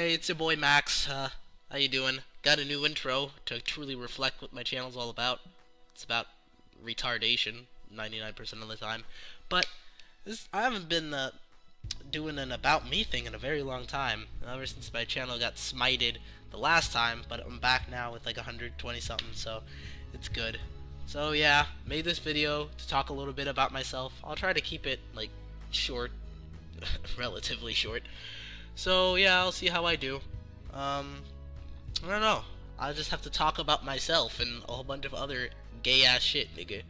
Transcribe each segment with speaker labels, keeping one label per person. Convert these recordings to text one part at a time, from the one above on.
Speaker 1: Hey, it's your boy Max. How you doing? Got a new intro to truly reflect what my channel's all about. It's about retardation, 99% of the time. But I haven't been doing an about me thing in a very long time. Ever since my channel got smited the last time, but I'm back now with like 120 something, so it's good. So yeah, made this video to talk a little bit about myself. I'll try to keep it like short, relatively short. So yeah, I'll see how I do. I don't know. I'll just have to talk about myself and a whole bunch of other gay ass shit, nigga.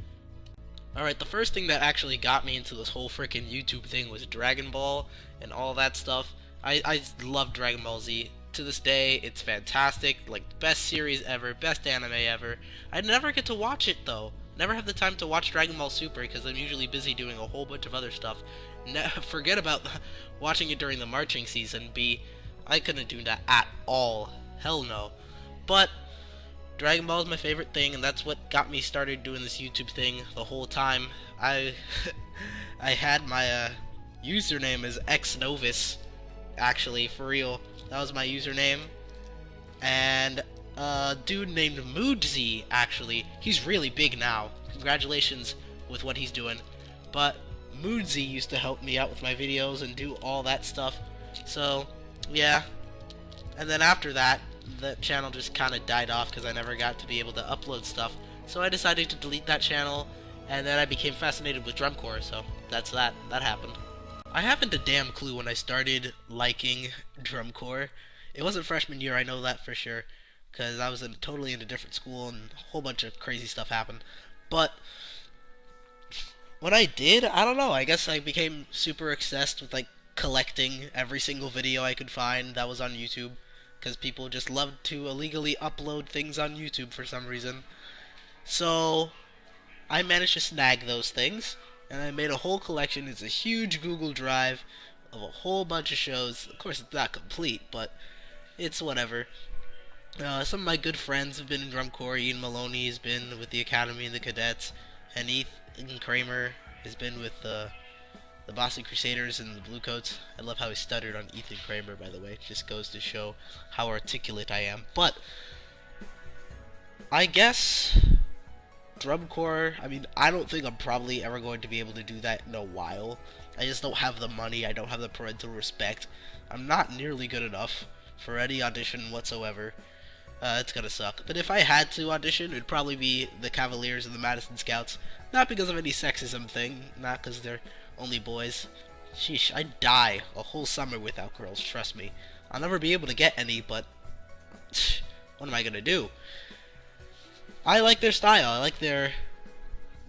Speaker 1: Alright, the first thing that actually got me into this whole freaking YouTube thing was Dragon Ball and all that stuff. I love Dragon Ball Z. To this day, it's fantastic. Like, best series ever, best anime ever. I never get to watch it though. Never have the time to watch Dragon Ball Super because I'm usually busy doing a whole bunch of other stuff. Forget about watching it during the marching season. I couldn't do that at all. Hell no. But Dragon Ball is my favorite thing, and that's what got me started doing this YouTube thing the whole time. I had my username as Xnovis, actually, for real. That was my username. And a dude named Moodsy, actually, he's really big now. Congratulations with what he's doing. But Moodsy used to help me out with my videos and do all that stuff. So, yeah. And then after that, the channel just kind of died off because I never got to be able to upload stuff. So I decided to delete that channel, and then I became fascinated with drumcore, so that's that. That happened. I haven't a damn clue when I started liking drumcore. It wasn't freshman year, I know that for sure, because I was totally in a different school and a whole bunch of crazy stuff happened. But when I did, I don't know, I guess I became super obsessed with like collecting every single video I could find that was on YouTube, because people just loved to illegally upload things on YouTube for some reason. So I managed to snag those things, and I made a whole collection. It's a huge Google Drive of a whole bunch of shows. Of course, it's not complete, but it's whatever. Some of my good friends have been in drumcore. Ian Maloney has been with the Academy and the Cadets, and Ethan Kramer has been with the Boston Crusaders and the Bluecoats. I love how he stuttered on Ethan Kramer, by the way. It just goes to show how articulate I am. But I guess drumcore, I mean, I don't think I'm probably ever going to be able to do that in a while. I just don't have the money. I don't have the parental respect. I'm not nearly good enough for any audition whatsoever. It's gonna suck. But if I had to audition, it'd probably be the Cavaliers and the Madison Scouts. Not because of any sexism thing, not because they're only boys. Sheesh, I'd die a whole summer without girls, trust me. I'll never be able to get any, but what am I gonna do? I like their style. I like their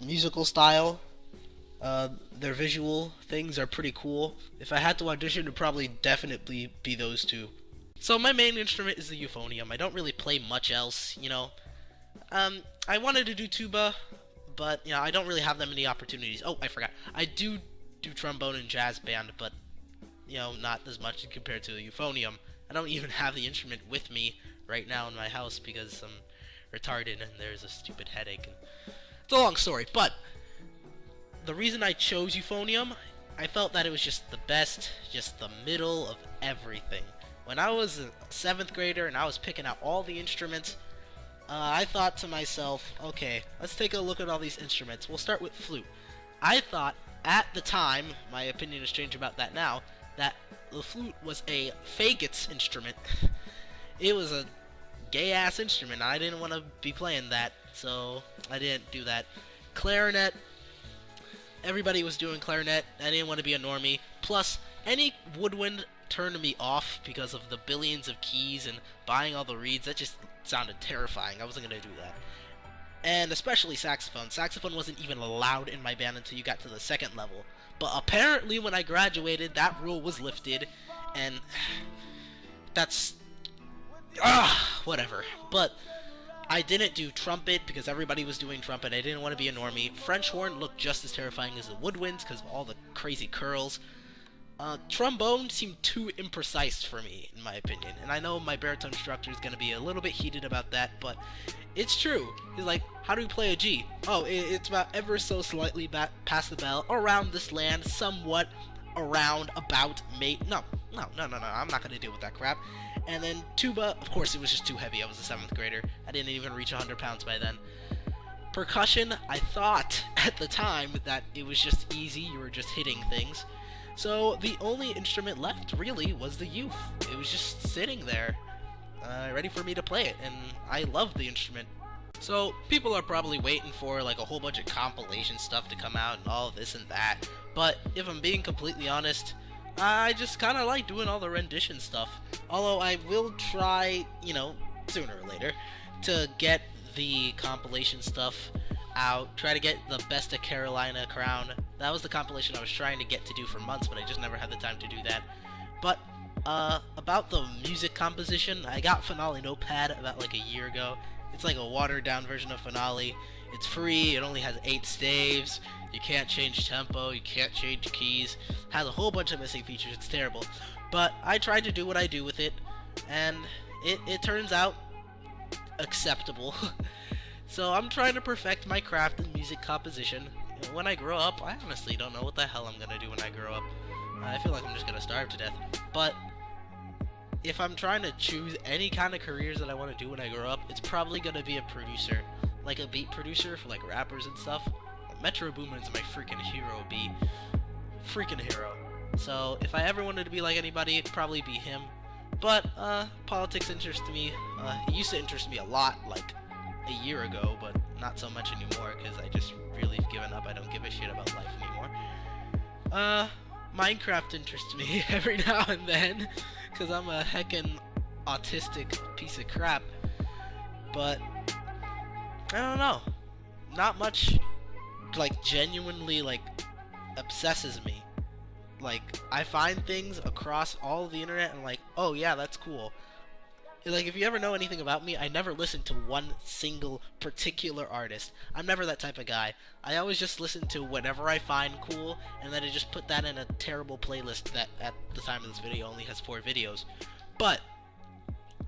Speaker 1: musical style. Their visual things are pretty cool. If I had to audition, it'd probably definitely be those two. So my main instrument is the euphonium. I don't really play much else, you know. I wanted to do tuba, but, you know, I don't really have that many opportunities. Oh, I forgot. I do trombone and jazz band, but, you know, not as much compared to the euphonium. I don't even have the instrument with me right now in my house because I'm retarded and there's a stupid headache. It's a long story, but the reason I chose euphonium, I felt that it was just the best, just the middle of everything. When I was a 7th grader and I was picking out all the instruments, I thought to myself, okay, let's take a look at all these instruments. We'll start with flute. I thought at the time, my opinion has changed about that now, that the flute was a faggots instrument. It was a gay-ass instrument. I didn't want to be playing that, so I didn't do that. Clarinet, everybody was doing clarinet. I didn't want to be a normie. Plus, any woodwind turned me off because of the billions of keys and buying all the reeds. That just sounded terrifying. I wasn't going to do that. And especially saxophone. Saxophone wasn't even allowed in my band until you got to the 2nd level. But apparently when I graduated, that rule was lifted, and that's whatever. But I didn't do trumpet because everybody was doing trumpet. I didn't want to be a normie. French horn looked just as terrifying as the woodwinds because of all the crazy curls. Trombone seemed too imprecise for me, in my opinion. And I know my baritone instructor is going to be a little bit heated about that, but it's true. He's like, how do we play a G? Oh, it's about ever so slightly past the bell, around this land, somewhat, around, about, mate. No, No, I'm not gonna deal with that crap. And then tuba, of course, it was just too heavy. I was a 7th grader. I didn't even reach 100 pounds by then. Percussion, I thought at the time that it was just easy, you were just hitting things. So the only instrument left, really, was the uke. It was just sitting there, ready for me to play it, and I loved the instrument. So people are probably waiting for like a whole bunch of compilation stuff to come out and all this and that. But if I'm being completely honest, I just kind of like doing all the rendition stuff. Although I will try, you know, sooner or later, to get the compilation stuff out. Try to get the Best of Carolina crown. That was the compilation I was trying to get to do for months, but I just never had the time to do that. But about the music composition, I got Finale Notepad about like a year ago. It's like a watered down version of Finale. It's free, it only has 8 staves, you can't change tempo, you can't change keys, it has a whole bunch of missing features, it's terrible. But I tried to do what I do with it, and it turns out acceptable. So I'm trying to perfect my craft in music composition. When I grow up, I honestly don't know what the hell I'm gonna do when I grow up. I feel like I'm just gonna starve to death. But if I'm trying to choose any kind of careers that I want to do when I grow up, it's probably gonna be a producer. Like a beat producer for like rappers and stuff. Metro Boomin's my freaking hero, B. Freaking hero. So if I ever wanted to be like anybody, it'd probably be him. But politics interests me. It used to interest me a lot, like a year ago, but not so much anymore because I just really have given up. I don't give a shit about life anymore. Minecraft interests me every now and then because I'm a heckin' autistic piece of crap. But I don't know. Not much like genuinely like obsesses me. Like I find things across all the internet and like, oh yeah, that's cool. Like if you ever know anything about me, I never listen to one single particular artist. I'm never that type of guy. I always just listen to whatever I find cool, and then I just put that in a terrible playlist that at the time of this video only has 4 videos. But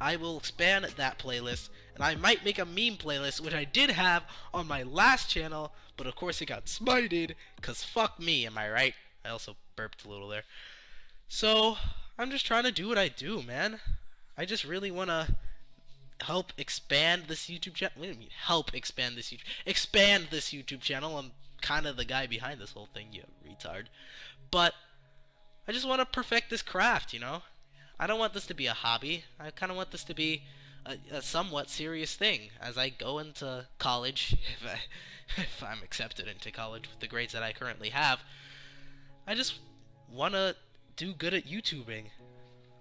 Speaker 1: I will expand that playlist, and I might make a meme playlist, which I did have on my last channel, but of course it got smited, cause fuck me, am I right? I also burped a little there. So, I'm just trying to do what I do, man. I just really want to help expand this YouTube channel. What do you mean, help expand this YouTube? Expand this YouTube channel. I'm kind of the guy behind this whole thing, you retard. But I just want to perfect this craft, you know? I don't want this to be a hobby. I kind of want this to be a somewhat serious thing as I go into college, if I'm accepted into college with the grades that I currently have. I just want to do good at YouTubing.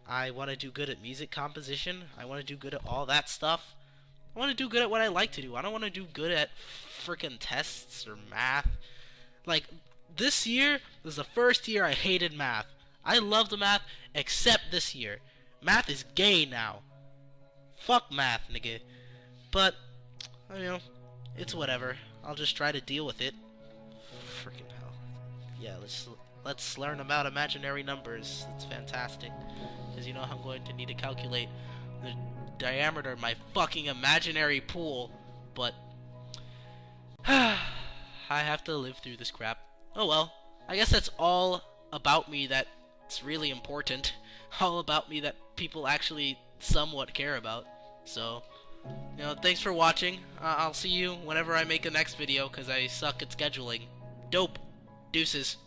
Speaker 1: I want to do good at music composition. I want to do good at all that stuff. I want to do good at what I like to do. I don't want to do good at freaking tests or math. Like, this year was the first year I hated math. I love the math, except this year. Math is gay now. Fuck math, nigga. But, you know, it's whatever. I'll just try to deal with it. Freaking hell. Yeah, let's learn about imaginary numbers. It's fantastic. Because you know I'm going to need to calculate the diameter of my fucking imaginary pool. But I have to live through this crap. Oh well. I guess that's all about me that's really important. All about me that people actually somewhat care about. So, you know, thanks for watching. I'll see you whenever I make the next video because I suck at scheduling. Dope. Deuces.